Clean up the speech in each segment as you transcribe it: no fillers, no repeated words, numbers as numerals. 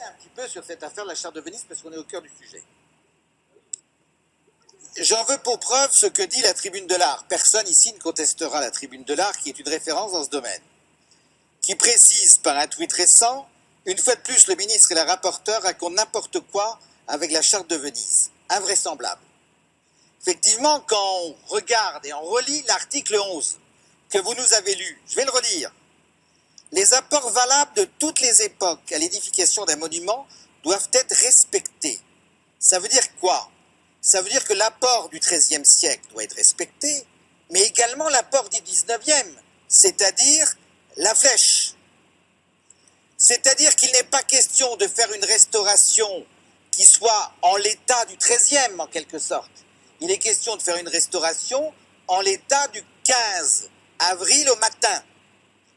un petit peu sur cette affaire de la charte de Venise parce qu'on est au cœur du sujet. J'en veux pour preuve ce que dit la Tribune de l'Art. Personne ici ne contestera la Tribune de l'Art, qui est une référence dans ce domaine, qui précise par un tweet récent: une fois de plus, le ministre et la rapporteure racontent n'importe quoi avec la charte de Venise. Invraisemblable. Effectivement, quand on regarde et on relit l'article 11 que vous nous avez lu, je vais le relire. Les apports valables de toutes les époques à l'édification d'un monument doivent être respectés. Ça veut dire quoi? Ça veut dire que l'apport du XIIIe siècle doit être respecté, mais également l'apport du XIXe, c'est-à-dire la flèche. C'est-à-dire qu'il n'est pas question de faire une restauration qui soit en l'état du XIIIe, en quelque sorte. Il est question de faire une restauration en l'état du 15 avril au matin.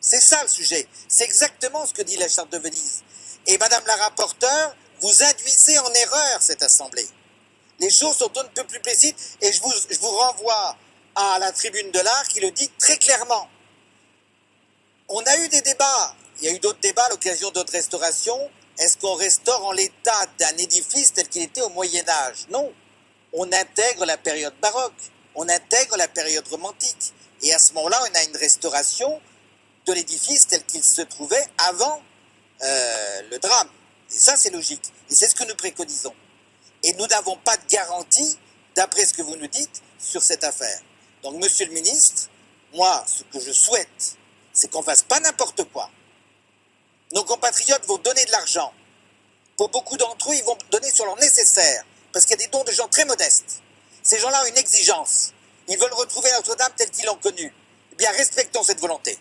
C'est ça le sujet. C'est exactement ce que dit la charte de Venise. Et Madame la rapporteure, vous induisez en erreur cette assemblée. Les choses sont un peu plus précises et je vous renvoie à la Tribune de l'Art qui le dit très clairement. On a eu des débats, il y a eu d'autres débats à l'occasion d'autres restaurations. Est-ce qu'on restaure en l'état d'un édifice tel qu'il était au Moyen-Âge? Non. On intègre la période baroque, on intègre la période romantique. Et à ce moment-là, on a une restauration de l'édifice tel qu'il se trouvait avant le drame. Et ça, c'est logique. Et c'est ce que nous préconisons. Et nous n'avons pas de garantie, d'après ce que vous nous dites, sur cette affaire. Donc, monsieur le ministre, moi, ce que je souhaite, c'est qu'on ne fasse pas n'importe quoi. Nos compatriotes vont donner de l'argent. Pour beaucoup d'entre eux, ils vont donner sur leur nécessaire, parce qu'il y a des dons de gens très modestes. Ces gens-là ont une exigence. Ils veulent retrouver Notre-Dame telle qu'ils l'ont connue. Eh bien, respectons cette volonté.